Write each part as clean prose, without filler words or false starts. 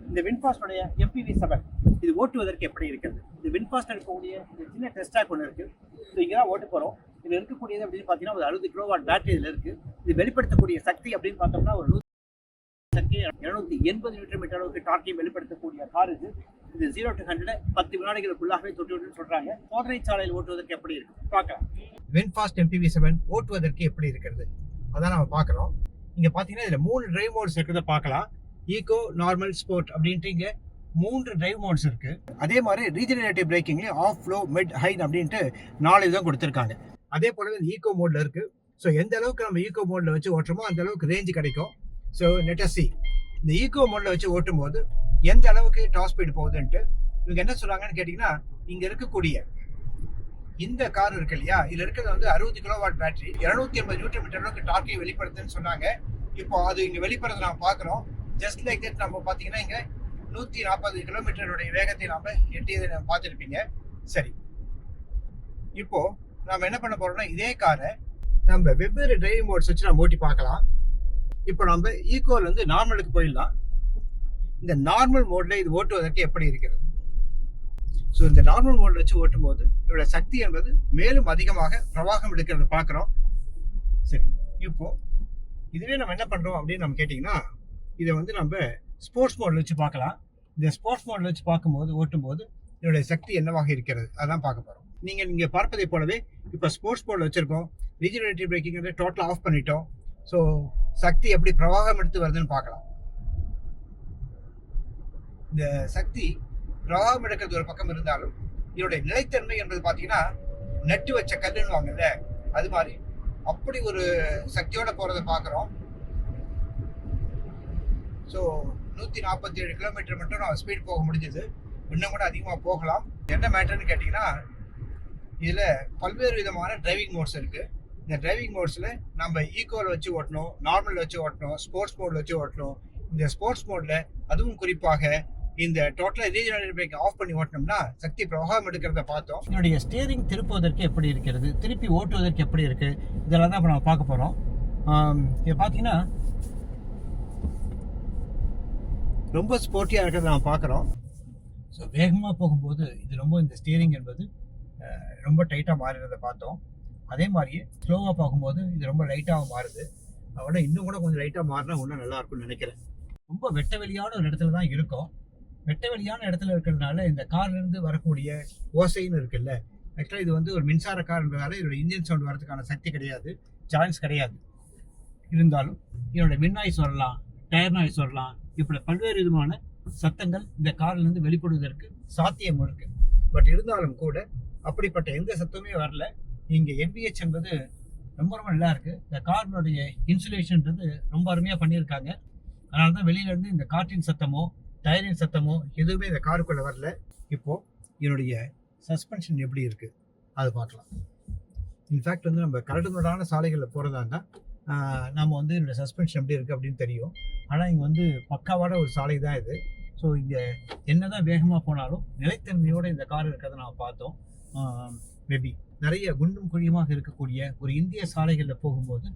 இந்த வின்ஃபாஸ்டோடைய MPV7 இது ஓட்டுவதற்கு எப்படி இருக்கிறது? இது வின்ஃபாஸ்ட் இருக்கக்கூடிய சின்ன டெஸ்ட் ட்ராக் ஒன்று இருக்கு. ஸோ இங்கே தான் ஓட்டு போகிறோம். இதில் இருக்கக்கூடியது அப்படின்னு பார்த்தீங்கன்னா ஒரு 60 கிலோவாட் பேட்டரி இதில் இருக்கு. இது வெளிப்படுத்தக்கூடிய சக்தி அப்படின்னு பார்த்தோம்னா ஒரு 280 நியூட்டன் மீட்டர் அளவுக்கு டார்க்கையும் வெளிப்படுத்தக்கூடிய கார் இது. இது 0 to 100 10 வினாடிகளுக்குள்ளாகவே தொட்டுவிட்டுன்னு சொல்றாங்க. சோதனை சாலையில் ஓட்டுவதற்கு எப்படி இருக்கு பார்க்கலாம். வின்ஃபாஸ்ட் MPV7 ஓட்டுவதற்கு எப்படி இருக்கிறது அதான் நம்ம பார்க்குறோம். இங்கே பார்த்தீங்கன்னா இதில் 3 டிரைவ் மோட்ஸ் இருக்கிறத பார்க்கலாம். ஈகோ, நார்மல், ஸ்போர்ட் அப்படின்ட்டு இங்கே 3 டிரைவ் மோட்ஸ் இருக்கு. அதே மாதிரி ரீஜெனரேட்டிவ் பிரேக்கிங்லேயே ஆஃப், லோ, மிட், ஹைட் அப்படின்ட்டு 4 விதம் கொடுத்துருக்காங்க. அதே போலவே இந்த ஈகோ மோட்ல இருக்கு. ஸோ எந்த அளவுக்கு நம்ம ஈகோ மோட்ல வச்சு ஓட்டுறோமோ அந்த அளவுக்கு ரேஞ்சு கிடைக்கும். ஸோ லெட் அஸ் see இந்த ஈகோ மோட்ல வச்சு ஓட்டும் போது எந்த அளவுக்கு டாப் ஸ்பீடு போகுதுன்ட்டு இவங்க என்ன சொல்றாங்கன்னு கேட்டீங்கன்னா, இங்க இருக்கக்கூடிய இந்த கார் இருக்கு இல்லையா, இதுல இருக்கிறது வந்து 60 கிலோவாட் பேட்டரி 280 நியூட்டன் மீட்டர் அளவுக்கு டார்க்கை வெளிப்படுத்துன்னு சொன்னாங்க. இப்போ அது இங்க வெளிப்படுறத நம்ம பாக்குறோம். ஜஸ்ட் லைக் தட் நம்ம பாத்தீங்கன்னா இங்க 140 கிலோமீட்டருடைய வேகத்தை நாம எட்டியதை நம்ம பார்த்துருப்பீங்க. சரி, இப்போ நம்ம என்ன பண்ண போறோம்னா இதே காரை நம்ம வெவ்வேறு டிரைவிங் மோட்ஸ் வச்சு நம்ம ஓட்டி பார்க்கலாம். இப்போ நம்ம ஈக்குவல் வந்து நார்மலுக்கு போயிடலாம். இந்த நார்மல் மோட்ல இது ஓட்டுவதற்கு எப்படி இருக்கிறது? ஸோ இந்த நார்மல் மோட்ல வச்சு ஓட்டும் போது இதோட சக்தி என்பது மேலும் அதிகமாக பிரவாகம் எடுக்கிறத பார்க்குறோம். சரி, இப்போ இதுவே நம்ம என்ன பண்றோம் அப்படின்னு நம்ம கேட்டிங்கன்னா, இதை வந்து நம்ம ஸ்போர்ட்ஸ் மோட்ல வச்சு பார்க்கலாம். இந்த ஸ்போர்ட்ஸ் மோட்ல வச்சு பார்க்கும்போது ஓட்டும்போது இதோட சக்தி என்னவாக இருக்கிறது அதான் பார்க்க போறோம். நீங்க பார்ப்பதை போலவே இப்போ ஸ்போர்ட்ஸ் மோட்ல வச்சிருக்கோம். ரீஜெனரேட்டிவ் பிரேக்கிங் டோட்டலாக ஆஃப் பண்ணிட்டோம். ஸோ சக்தி எப்படி பிரவாகம் எடுத்து வருதுன்னு பார்க்கலாம். இந்த சக்தி பிரவாகம் எடுக்கிறது ஒரு பக்கம் இருந்தாலும் இதோடைய நிலைத்தன்மை என்பது பார்த்தீங்கன்னா நட்டு வச்ச கல்லுன்னு வாங்கல, அது மாதிரி அப்படி ஒரு சக்தியோட போறதை பார்க்குறோம். ஸோ 147 கிலோமீட்டர் மட்டும் நம்ம ஸ்பீட் போக முடிஞ்சது. இன்னும் கூட அதிகமாக போகலாம். என்ன மேட்டர்னு கேட்டிங்கன்னா, இதில் பல்வேறு விதமான டிரைவிங் மோட்ஸ் இருக்கு. இந்த டிரைவிங் மோட்ஸில் நம்ம ஈக்குவல் வச்சு ஓட்டணும், நார்மல் வச்சு ஓட்டணும், ஸ்போர்ட்ஸ் மோட்ல வச்சு ஓட்டணும். இந்த ஸ்போர்ட்ஸ் மோட்ல அதுவும் குறிப்பாக இந்த டோட்டலாக ரீஜெனரேட்டிவ் பிரேக் ஆஃப் பண்ணி ஓட்டினோம்னா சக்தி பிரவாகம் எடுக்கிறத பார்த்தோம். என்னுடைய ஸ்டியரிங் திருப்புவதற்கு எப்படி இருக்கிறது, திருப்பி ஓட்டுவதற்கு எப்படி இருக்கு, இதெல்லாம் தான் இப்போ நம்ம பார்க்க போகிறோம். இதை பார்த்தீங்கன்னா ரொம்ப ஸ்போர்ட்டியாக இருக்கிறத நம்ம பார்க்குறோம். ஸோ வேகமாக போகும்போது இது ரொம்ப இந்த ஸ்டியரிங் என்பது ரொம்ப டைட்டாக மாறுறதை பார்த்தோம். அதே மாதிரியே ஸ்லோவாக பார்க்கும்போது இது ரொம்ப லைட்டாக மாறுது. அதோட இன்னும் கூட கொஞ்சம் லைட்டாக மாறினா இன்னும் நல்லா இருக்கும்னு நினைக்கிறேன். ரொம்ப வெட்ட வெளியான ஒரு இடத்துல தான் இருக்கும். வெட்ட வெளியான இடத்துல இருக்கிறதுனால இந்த கார்லேருந்து வரக்கூடிய ஓசைன்னு இருக்குல்ல, ஆக்சுவலாக இது வந்து ஒரு மின்சார கார் என்பதால இதோட இன்ஜின் சவுண்ட் வரதுக்கான சக்தி கிடையாது, சான்ஸ் கிடையாது. இருந்தாலும் இதோட மின் நாய்ஸ் வரலாம், டயர் நாய்ஸ் வரலாம், இப்படி பல்வேறு விதமான சத்தங்கள் இந்த கார்லேருந்து வெளிப்படுவதற்கு சாத்தியம் இருக்கு. பட் இருந்தாலும் கூட அப்படிப்பட்ட எந்த சத்தமே வரல. இங்கே NVH என்பது ரொம்ப ரொம்ப நல்லா இருக்கு. இந்த காரினுடைய இன்சுலேஷன்ன்றது ரொம்ப அருமையாக பண்ணியிருக்காங்க. அதனால தான் வெளியிலேருந்து இந்த காற்றின் சத்தமோ டயரின் சத்தமோ எதுவுமே இந்த காருக்குள்ளே வரல. இப்போது என்னுடைய சஸ்பென்ஷன் எப்படி இருக்குது அது பார்க்கலாம். இன்ஃபேக்ட் வந்து நம்ம கரடுமுரடான சாலைகளில் போகிறதா இருந்தால் நம்ம வந்து என்னோட சஸ்பென்ஷன் எப்படி இருக்குது அப்படின்னு தெரியும். ஆனால் இங்கே வந்து பக்காவான ஒரு சாலை தான் இது. ஸோ இங்கே என்ன தான் வேகமாக போனாலும் நிலைத்தன்மையோடு இந்த கார் இருக்கிறத நம்ம பார்த்தோம். மேபி நிறைய குண்டும் குழியுமாக இருக்கக்கூடிய ஒரு இந்திய சாலைகளில் போகும்போது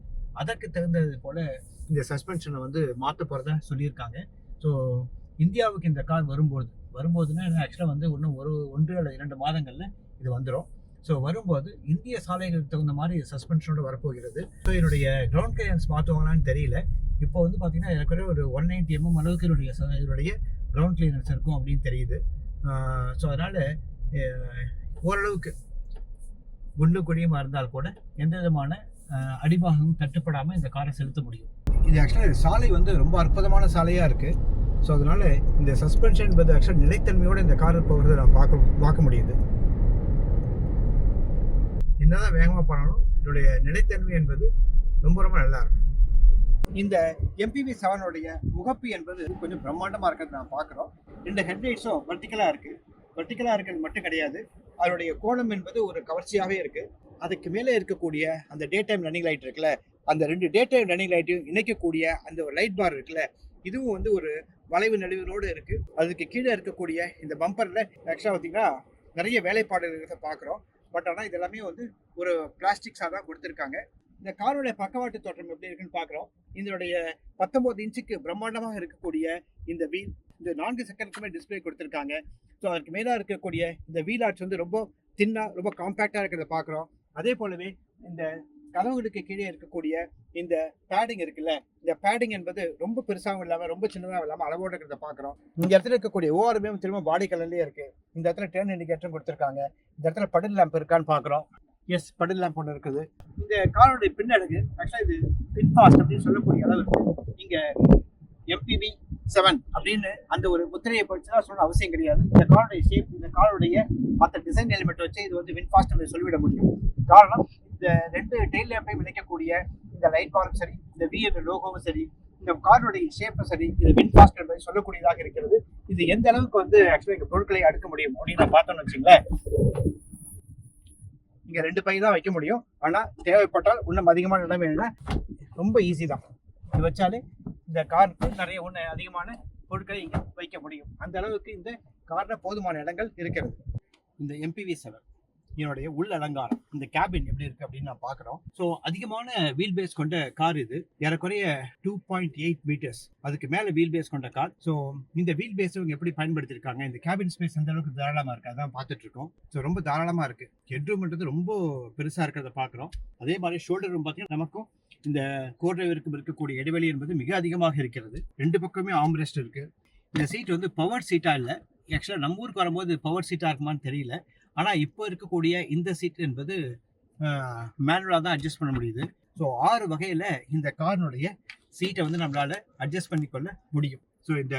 அதற்கு தகுந்தது போல் இந்த சஸ்பென்ஷனை வந்து மாற்ற போகிறதா சொல்லியிருக்காங்க. ஸோ இந்தியாவுக்கு இந்த கார் வரும்போதுன்னா ஆக்சுவலாக வந்து இன்னும் 1 அல்லது 2 மாதங்களில் இது வந்துடும். ஸோ வரும்போது இந்திய சாலைகளுக்கு தகுந்த மாதிரி சஸ்பென்ஷனோடு வரப்போகிறது. ஸோ என்னுடைய கிரவுண்ட் கிளியரன்ஸ் மாற்றுவாங்களான்னு தெரியல. இப்போ வந்து பார்த்தீங்கன்னா எனக்கு ஒரு 190 mm அளவுக்கு இதனுடைய கிரவுண்ட் கிளியரன்ஸ் இருக்கும் அப்படின்னு தெரியுது. ஸோ அதனால் ஓரளவுக்கு குண்டு குழியுமா இருந்தால் கூட எந்த விதமான அடிபாகமும் தட்டுப்படாமல் இந்த காரை செலுத்த முடியும். இது ஆக்சுவலாக சாலை வந்து ரொம்ப அற்புதமான சாலையாக இருக்குது. ஸோ அதனால் இந்த சஸ்பென்ஷன் என்பது ஆக்சுவலாக நிலைத்தன்மையோடு இந்த கார் போகிறத நான் பார்க்க முடியுது. என்னதான் வேகமாக போனாலும் இதோடைய நிலைத்தன்மை என்பது ரொம்ப ரொம்ப நல்லா இருக்கு. இந்த MPV7 முகப்பு என்பது கொஞ்சம் பிரம்மாண்டமாக இருக்கிறது நான் பார்க்குறோம். 2 ஹெட்லைட்ஸும் வெர்டிக்கலாக இருக்குது. வெர்டிக்கலாக இருக்கிறது மட்டும் கிடையாது, அதனுடைய கோணம் என்பது ஒரு கவர்ச்சியாகவே இருக்குது. அதுக்கு மேலே இருக்கக்கூடிய அந்த டே டைம் ரன்னிங் லைட் இருக்குல்ல, அந்த 2 டே டைம் ரன்னிங் லைட்டையும் இணைக்கக்கூடிய அந்த ஒரு லைட் பார் இருக்குல்ல, இதுவும் வந்து ஒரு வளைவு நெளிவுகளோடு இருக்குது. அதுக்கு கீழே இருக்கக்கூடிய இந்த பம்பரில் ஆக்சுவலாக பார்த்தீங்கன்னா நிறைய வேலைப்பாடுகள் இருக்கிறத பார்க்குறோம். பட் ஆனால் இது எல்லாமே வந்து ஒரு பிளாஸ்டிக்ஸாக தான் கொடுத்துருக்காங்க. இந்த காரோடைய பக்கவாட்டு தோற்றம் எப்படி இருக்குன்னு பார்க்குறோம். இதனுடைய 19 இன்ச்சுக்கு பிரம்மாண்டமாக இருக்கக்கூடிய இந்த வீல், இந்த 4 செகண்ட்ஸுமே டிஸ்பிளே கொடுத்துருக்காங்க. ஸோ அதுக்கு மேலே இருக்கக்கூடிய இந்த வீல் ஆர்ச் வந்து ரொம்ப தின்னாக ரொம்ப காம்பேக்டாக இருக்கிறத பார்க்குறோம். அதே போலவே இந்த கதவுகளுக்கு கீழே இருக்கக்கூடிய இந்த பேடிங் இருக்குல்ல, இந்த பேடிங் என்பது ரொம்ப பெருசாகவும் இல்லாமல் ரொம்ப சின்னதாக இல்லாமல் அளவோடு இருக்கிறத பார்க்குறோம். இந்த இடத்துல இருக்கக்கூடிய ஓஆர்எம் திரும்ப பாடி கலர்லேயே இருக்குது. இந்த இடத்துல டர்ன் இண்டிகேட்டரும் கொடுத்துருக்காங்க. இந்த இடத்துல படல் லேம்ப் இருக்கான்னு பார்க்குறோம். எஸ், படல் லேம்ப் ஒன்று இருக்குது. இந்த காரோடைய பின்னடகு ஆக்சுவலாக இது ஃபாஸ்ட் அப்படின்னு சொல்லக்கூடிய அளவுக்கு இங்கே MPV 7 அப்படின்னு அந்த ஒரு முத்திரையை படிச்சுதான் சொல்லணும் அவசியம் கிடையாது. இந்த காரோடைய ஷேப், இந்த காரோடைய மற்ற டிசைன் எலிமெண்ட் வச்சு இது வந்து வின்ஃபாஸ்ட் என்று சொல்லிவிட முடியும். காரணம், இந்த 2 டெயில் லேம்பையும் இணைக்கக்கூடிய இந்த லைட் பாரும் சரி, இந்த V என்ற லோகோவும் சரி, இந்த காரோடைய ஷேப்பும் சரி, இது வின்ஃபாஸ்ட் என்பதை சொல்லக்கூடியதாக இருக்கிறது. இது எந்த அளவுக்கு வந்து ஆக்சுவலாக இங்கே பொருட்களை அடுக்க முடியும் அப்படின்னு நான் பார்த்தோம்னு வச்சுங்களேன். இங்கே 2 பை தான் வைக்க முடியும். ஆனால் தேவைப்பட்டால் இன்னும் அதிகமான இடம் வேணும்னா ரொம்ப ஈஸி தான். இது வச்சாலே இந்த காருக்கு நிறைய அதிகமான பொருட்களை இங்கே வைக்க முடியும். அந்த அளவுக்கு இந்த காரில் போதுமான இடங்கள் இருக்கிறது. இந்த MPV 7 இதனுடைய உள் அலங்காரம், இந்த கேபின் எப்படி இருக்கு அப்படின்னு நான் பார்க்குறோம். ஸோ அதிகமான வீல் பேஸ் கொண்ட கார் இது. ஏறக்குறைய 2.8 மீட்டர்ஸ் அதுக்கு மேலே வீல் பேஸ் கொண்ட கார். ஸோ இந்த வீல் பேஸ் இவங்க எப்படி பயன்படுத்தியிருக்காங்க, இந்த கேபின் ஸ்பேஸ் அந்த அளவுக்கு தாராளமாக இருக்கு, அதான் பார்த்துட்டு இருக்கோம். ஸோ ரொம்ப தாராளமாக இருக்கு. ஹெட்ரூம்ன்றது ரொம்ப பெருசாக இருக்கிறத பார்க்குறோம். அதே மாதிரி ஷோல்டர் ரூம் பார்த்தீங்கன்னா நமக்கும் இந்த கோ டிரைவருக்கும் இருக்கக்கூடிய இடைவெளி என்பது மிக அதிகமாக இருக்கிறது. 2 பக்கமே ஆம்ரெஸ்ட் இருக்கு. இந்த சீட் வந்து பவர் சீட்டா இல்லை. ஆக்சுவலாக நம்ம ஊருக்கு வரும்போது பவர் சீட்டா இருக்குமான்னு தெரியல. ஆனால் இப்போ இருக்கக்கூடிய இந்த சீட் என்பது மேனுவலாக தான் அட்ஜஸ்ட் பண்ண முடியுது. ஸோ 6 வகையில் இந்த காரினுடைய சீட்டை வந்து நம்மளால் அட்ஜஸ்ட் பண்ணிக்கொள்ள முடியும். ஸோ இந்த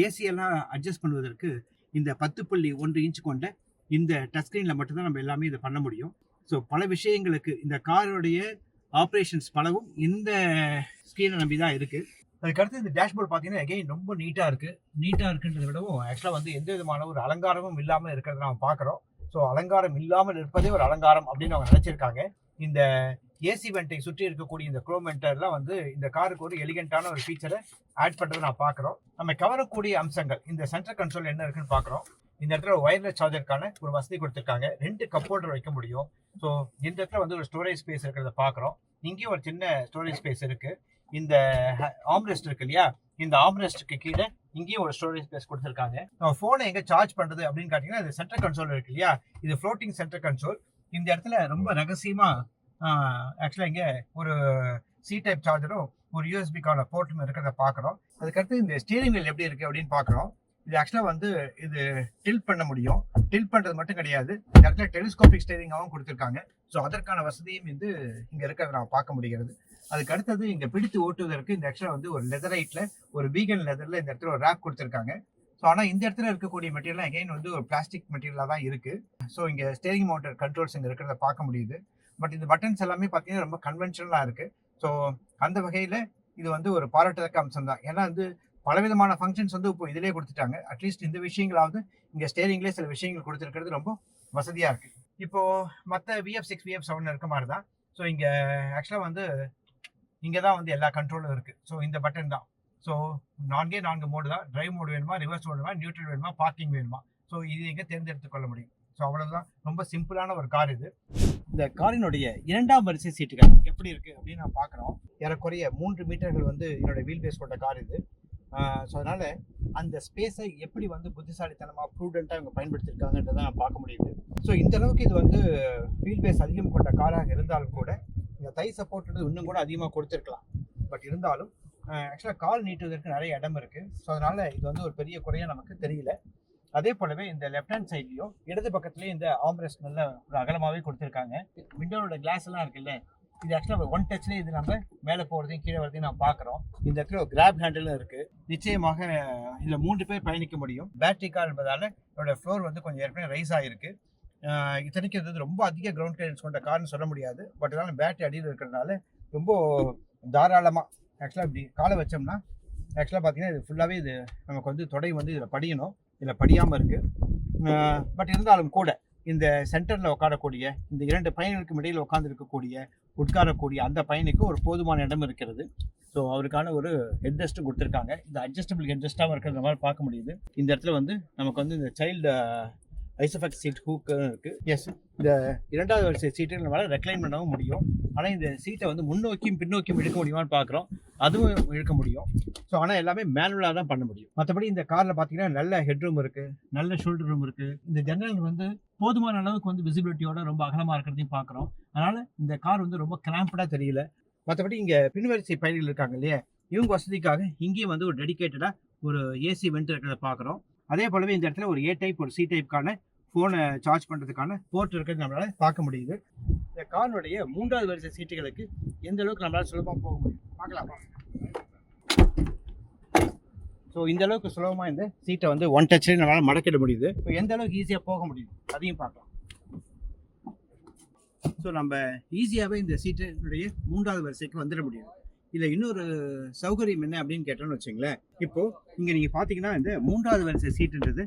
ஏசியெல்லாம் அட்ஜஸ்ட் பண்ணுவதற்கு இந்த 10.1 இன்ச் கொண்ட இந்த டச் ஸ்க்ரீனில் மட்டும்தான் நம்ம எல்லாமே இதை பண்ண முடியும். ஸோ பல விஷயங்களுக்கு இந்த காரோடைய ஆப்ரேஷன்ஸ் பலவும் இந்த ஸ்க்ரீனை நம்பி தான் இருக்குது. அதுக்கடுத்து இந்த டேஷ்போர்ட் பார்த்தீங்கன்னா எகைன் ரொம்ப நீட்டாக இருக்குது. நீட்டாக இருக்குன்றதை விடவும் ஆக்சுவலாக வந்து எந்த விதமான ஒரு அலங்காரமும் இல்லாமல் இருக்கிறத நம்ம பார்க்குறோம். ஸோ அலங்காரம் இல்லாமல் இருப்பதே ஒரு அலங்காரம் அப்படின்னு அவங்க நினச்சிருக்காங்க. இந்த ஏசி வெண்டை சுற்றி இருக்கக்கூடிய இந்த க்ரோம் வெண்டர்லாம் வந்து இந்த காருக்கு ஒரு எலிகென்ட்டான ஒரு ஃபீச்சரை ஆட் பண்ணுறதை நான் பார்க்குறோம். நம்ம கவரக்கூடிய அம்சங்கள், இந்த சென்ட்ரல் கன்சோல் என்ன இருக்குன்னு பார்க்குறோம். இந்த இடத்துல ஒயர்லெஸ் சார்ஜருக்கான ஒரு வசதி கொடுத்துருக்காங்க. 2 கப் ஹோல்டர் வைக்க முடியும். ஸோ இந்த இடத்துல வந்து ஒரு ஸ்டோரேஜ் ஸ்பேஸ் இருக்கிறத பார்க்குறோம். இங்கேயும் ஒரு சின்ன ஸ்டோரேஜ் ஸ்பேஸ் இருக்குது. இந்த ஆம்ரெஸ்ட் இருக்கு இல்லையா, இந்த ஆம்ரெஸ்ட்டுக்கு கீழே இங்கேயும் ஒரு ஸ்டோரேஜ் ஸ்பேஸ் கொடுத்துருக்காங்க. நம்ம ஃபோனை எங்கே சார்ஜ் பண்ணுறது அப்படின்னு பார்த்தீங்கன்னா இது சென்ட்ரல் கன்சோல் இருக்கு இல்லையா, இது ஃப்ளோட்டிங் சென்ட்ரல் கன்சோல். இந்த இடத்துல ரொம்ப ரகசியமாக ஆக்சுவலாக இங்கே ஒரு C டைப் சார்ஜரும் ஒரு USB-க்கான போர்ட்டும் இருக்கிறத பார்க்குறோம். அதுக்கடுத்து இந்த ஸ்டீரிங் வீல் எப்படி இருக்குது அப்படின்னு பார்க்குறோம். இது ஆக்சுவலாக வந்து இது டில்ட் பண்ண முடியும். டில்ட் பண்ணுறது மட்டும் கிடையாது, இந்த இடத்துல டெலிஸ்கோபிக் ஸ்டீரிங்காகவும் கொடுத்துருக்காங்க. ஸோ அதற்கான வசதியும் வந்து இங்கே இருக்கிறத நம்ம பார்க்க முடிகிறது. அதுக்கு அடுத்தது இங்கே பிடித்து ஓட்டுவதற்கு இந்த ஆக்சுவலாக வந்து ஒரு லெதரைட்டில் ஒரு வீகன் லெதரில் இந்த இடத்துல ஒரு ரேப் கொடுத்துருக்காங்க. ஸோ ஆனால் இந்த இடத்துல இருக்கக்கூடிய மெட்டீரியல் அகைன் வந்து ஒரு பிளாஸ்டிக் மெட்டீரியலாக தான் இருக்குது. ஸோ இங்கே ஸ்டேரிங் மவுண்டட் கண்ட்ரோல்ஸ் இங்கே இருக்கிறத பார்க்க முடியுது. பட் இந்த பட்டன்ஸ் எல்லாமே பார்த்தீங்கன்னா ரொம்ப கன்வென்ஷனலாக இருக்குது. ஸோ அந்த வகையில் இது வந்து ஒரு பாராட்டத்தக்க அம்சம் தான். ஏன்னா வந்து பலவிதமான ஃபங்க்ஷன்ஸ் வந்து இப்போ இதிலே கொடுத்துட்டாங்க. அட்லீஸ்ட் இந்த விஷயங்களாவது இங்கே ஸ்டேரிங்லேயே சில விஷயங்கள் கொடுத்துருக்கிறது ரொம்ப வசதியாக இருக்குது. இப்போது மற்ற VF6 VF7 இருக்க மாதிரி தான். ஸோ இங்கே ஆக்சுவலாக வந்து இங்கே தான் வந்து எல்லா கண்ட்ரோலும் இருக்குது. ஸோ இந்த பட்டன் தான். ஸோ 4 மோடு தான். டிரைவ் மோடு வேணுமா, ரிவர்ஸ் மோடு வேணுமா, நியூட்ரல் வேணுமா, பார்க்கிங் வேணுமா, ஸோ இது இங்கே தேர்ந்தெடுத்து கொள்ள முடியும். ஸோ அவ்வளோதான். ரொம்ப சிம்பிளான ஒரு கார் இது. இந்த காரினுடைய 2ஆம் வரிசை சீட்டுகள் எப்படி இருக்குது அப்படின்னு நான் பார்க்குறோம். ஏறக்குறைய 3 மீட்டர்கள் வந்து என்னோட வீல் பேஸ் கொண்ட கார் இது. ஸோ அதனால் அந்த ஸ்பேஸை எப்படி வந்து புத்திசாலித்தனமாக ப்ரூடெண்ட்டாக இவங்க பயன்படுத்தியிருக்காங்கன்றதை நான் பார்க்க முடியுது. ஸோ இந்த அளவுக்கு இது வந்து வீல் பேஸ் அதிகம் கொண்ட காராக இருந்தாலும் கூட இந்த தை சப்போர்ட்ன்றது இன்னும் கூட அதிகமாக கொடுத்துருக்கலாம். பட் இருந்தாலும் ஆக்சுவலாக கால் நீட்டுவதற்கு நிறைய இடம் இருக்குது. ஸோ அதனால் இது வந்து ஒரு பெரிய குறையாக நமக்கு தெரியல. அதே போலவே இந்த லெஃப்ட் ஹேண்ட் சைட்லையும் இடது பக்கத்துலேயும் இந்த ஆம்ரெஸ்ட் நல்ல ஒரு அகலமாகவே கொடுத்துருக்காங்க. விண்டோட கிளாஸ் எல்லாம் இருக்குல்ல, இது ஆக்சுவலாக 1 டச்லேயே இது நம்ம மேலே போகிறதையும் கீழே வரதையும் நான் பார்க்குறோம். இந்த இடத்துல ஒரு கிராப் ஹேண்டிலும் இருக்குது. நிச்சயமாக இதில் 3 பேர் பயணிக்க முடியும். பேட்டரி கார் என்பதால் என்னோட ஃப்ளோர் வந்து கொஞ்சம் ஏற்கனவே ரைஸ் ஆகிருக்கு. இத்தனைக்கு இது ரொம்ப அதிக கிரவுண்ட் கிளியரன்ஸ் கொண்ட கார்னு சொல்ல முடியாது. பட் இதனால் பேட்டரி அடியில் இருக்கிறதுனால ரொம்ப தாராளமாக ஆக்சுவலாக இப்படி காலை வச்சோம்னா ஆக்சுவலாக பார்த்தீங்கன்னா இது ஃபுல்லாகவே இது நமக்கு வந்து தொடை வந்து இதில் படியணும். இதில் படியாமல் இருக்குது. பட் இருந்தாலும் கூட இந்த சென்டரில் உட்காரக்கூடிய இந்த 2 பயணிகளுக்கும் இடையில் உட்கார்ந்து இருக்கக்கூடிய உட்காரக்கூடிய அந்த பயணிக்கு ஒரு போதுமான இடம் இருக்கிறது. ஸோ அவருக்கான ஒரு ஹெட்ரெஸ்ட்டும் கொடுத்துருக்காங்க. இந்த அட்ஜஸ்டபிள் ஹெட்ரெஸ்ட்டாகவும் இருக்கிறத மாதிரி பார்க்க முடியுது. இந்த இடத்துல வந்து நமக்கு வந்து இந்த சைல்டு ஐசோஃபேக்ஸ் சீட் ஹூக்கும் இருக்குது. எஸ், இந்த இரண்டாவது வரிசை சீட்டை நம்மளால் ரெக்ளைன் பண்ணவும் முடியும். ஆனால் இந்த சீட்டை வந்து முன்னோக்கியும் பின்னோக்கியும் இழுக்க முடியுமான்னு பார்க்குறோம். அதுவும் இழுக்க முடியும். ஸோ ஆனால் எல்லாமே மேனுவலாக தான் பண்ண முடியும். மற்றபடி இந்த காரில் பார்த்தீங்கன்னா நல்ல ஹெட்ரூம் இருக்குது, நல்ல ஷோல்டர் ரூம் இருக்குது. இந்த ஜன்னல் வந்து போதுமான அளவுக்கு வந்து விசிபிலிட்டியோட ரொம்ப அகலமாக இருக்கிறதையும் பார்க்குறோம். அதனால் இந்த கார் வந்து ரொம்ப கிராம்படாக தெரியல. மற்றபடி இங்கே பின்வரிசை பயணிகள் இருக்காங்க இல்லையா, இவங்க வசதிக்காக இங்கேயும் வந்து ஒரு டெடிக்கேட்டடாக ஒரு ஏசி வெண்ட் இருக்கிறத பார்க்குறோம். அதே போலவே இந்த இடத்துல ஒரு ஏ டைப் ஒரு சி டைப்புக்கான ஃபோனை சார்ஜ் பண்ணுறதுக்கான போர்ட் இருக்கிறது நம்மளால் பார்க்க முடியுது. இந்த காரினுடைய 3வது வரிசை சீட்டுகளுக்கு எந்த அளவுக்கு நம்மளால் சுலபமாக போக முடியும் பார்க்கலாமா? ஸோ இந்த அளவுக்கு சுலபமாக இந்த சீட்டை வந்து ஒன் டச்லேயே நம்மளால் மடக்கிட முடியுது. ஸோ எந்த அளவுக்கு ஈஸியாக போக முடியும் அதையும் பார்க்கலாம். ஸோ நம்ம ஈஸியாகவே இந்த சீட்டினுடைய 3வது வரிசைக்கு வந்துட முடியும். இதில் இன்னொரு சௌகரியம் என்ன அப்படின்னு கேட்டோன்னு வச்சுங்களேன். இப்போது இங்கே நீங்கள் பார்த்தீங்கன்னா இந்த 3வது வரிசை சீட்டுன்றது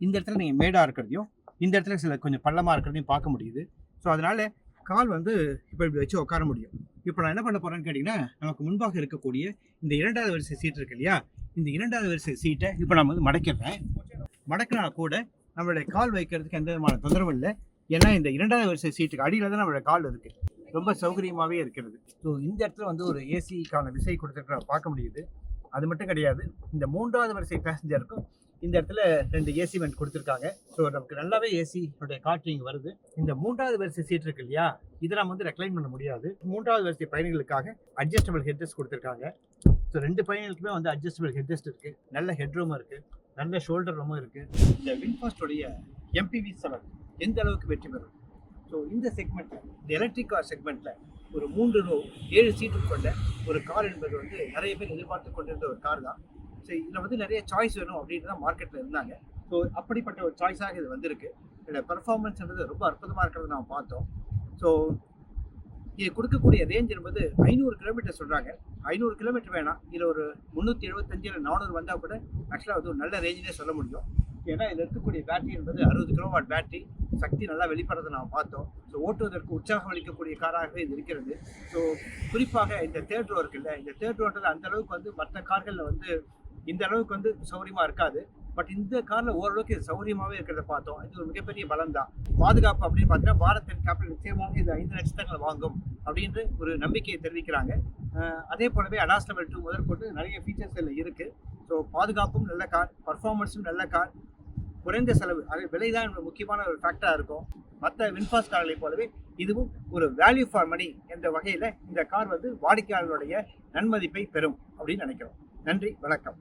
இந்த இடத்துல நீங்கள் மேடாக இருக்கிறதையும் இந்த இடத்துல சில கொஞ்சம் பள்ளமாக இருக்கிறதையும் பார்க்க முடியுது. ஸோ அதனால் கால் வந்து இப்போ இப்படி வச்சு உட்கார முடியும். இப்போ நான் என்ன பண்ண போகிறேன்னு கேட்டிங்கன்னா, நமக்கு முன்பாக இருக்கக்கூடிய இந்த 2வது வரிசை சீட் இருக்கு இல்லையா, இந்த 2வது வரிசை சீட்டை இப்போ நம்ம வந்து மடக்கிடுறேன். மடக்கினா கூட நம்மளுடைய கால் வைக்கிறதுக்கு எந்த விதமான தொந்தரவும் இல்லை. ஏன்னா இந்த 2வது வரிசை சீட்டுக்கு அடியில் தான் நம்மளோட கால் இருக்குது. ரொம்ப சௌகரியமாகவே இருக்கிறது. ஸோ இந்த இடத்துல வந்து ஒரு ஏசிக்கான விசை கொடுத்துருக்க பார்க்க முடியுது. அது மட்டும் கிடையாது, இந்த 3வது வரிசை பேசஞ்சருக்கும் இந்த இடத்துல 2 ஏசி வெண்ட் கொடுத்துருக்காங்க. ஸோ நமக்கு நல்லாவே ஏசியோடைய காற்று இங்கே வருது. இந்த 3வது வரிசை சீட் இருக்கு இல்லையா, இதை நம்ம வந்து ரெக்ளைன் பண்ண முடியாது. 3வது வரிசை பயணிகளுக்காக அட்ஜஸ்டபிள் ஹெட்ரெஸ்ட் கொடுத்துருக்காங்க. ஸோ 2 பயணிகளுக்குமே வந்து அட்ஜஸ்டபிள் ஹெட்ரெஸ்ட் இருக்குது, நல்ல ஹெட்ரூமும் இருக்குது, நல்ல ஷோல்டர் ரூமும் இருக்குது. இந்த வின்ஃபாஸ்டோடைய MPV 7 எந்த அளவுக்கு வெற்றி பெறும்? ஸோ இந்த செக்மெண்ட்டில், இந்த எலக்ட்ரிக் கார் செக்மெண்ட்டில் ஒரு 3 ரோ 7 சீட்டு கொண்ட ஒரு கார் என்பது வந்து நிறைய பேர் எதிர்பார்த்து கொண்டிருந்த ஒரு கார் தான். ஸோ இதில் வந்து நிறைய சாய்ஸ் வேணும் அப்படின்ட்டு தான் மார்க்கெட்டில் இருந்தாங்க. ஸோ அப்படிப்பட்ட ஒரு சாய்ஸாக இது வந்திருக்கு. இதோட பெர்ஃபார்மன்ஸ்ன்றது ரொம்ப அற்புதமாக இருக்கிறத நாம் பார்த்தோம். ஸோ இது கொடுக்கக்கூடிய ரேஞ்ச் என்பது 500 கிலோமீட்டர் சொல்கிறாங்க. 500 கிலோமீட்டர் வேணாம், இதில் ஒரு 375 இல்லை 400 வந்தால் கூட ஆக்சுவலாக அது ஒரு நல்ல ரேஞ்சிலே சொல்ல முடியும். ஏன்னா இதில் இருக்கக்கூடிய பேட்டரி என்பது 60 கிலோவாட் பேட்டரி, சக்தி நல்லா வெளிப்படுறதை நாம் பார்த்தோம். ஸோ ஓட்டுவதற்கு உற்சாகம் அளிக்கக்கூடிய காராகவே இது இருக்கிறது. ஸோ குறிப்பாக இந்த தேர்ட் ரோ இருக்குல்ல, இந்த தேர்ட் ரோன்றது அந்த அளவுக்கு வந்து மற்ற கார்களில் வந்து இந்த அளவுக்கு வந்து சௌகரியமாக இருக்காது. பட் இந்த காரில் ஓரளவுக்கு இது சௌகரியமாகவே இருக்கிறத பார்த்தோம். இது ஒரு மிகப்பெரிய பலம் தான். பாதுகாப்பு அப்படின்னு பார்த்தீங்கன்னா பாரத் கேபிட்டல் நிச்சயமாக இது 5 நட்சத்திரங்கள் வாங்கும் அப்படின்ற ஒரு நம்பிக்கையை தெரிவிக்கிறாங்க. அதே போலவே அடாஸ் லெவல் 2 முதற்கொண்டு நிறைய ஃபீச்சர்ஸ் இதில் இருக்குது. ஸோ பாதுகாப்பும் நல்ல கார், பர்ஃபார்மன்ஸும் நல்ல கார், குறைந்த செலவு, அது விலை தான் முக்கியமான ஒரு ஃபேக்டராக இருக்கும். மற்ற வின்ஃபாஸ்ட் கார்களை போலவே இதுவும் ஒரு வேல்யூ ஃபார் மணி என்ற வகையில் இந்த கார் வந்து வாடிக்கையாளர்களுடைய நன்மதிப்பை பெறும் அப்படின்னு நினைக்கிறோம். நன்றி, வணக்கம்.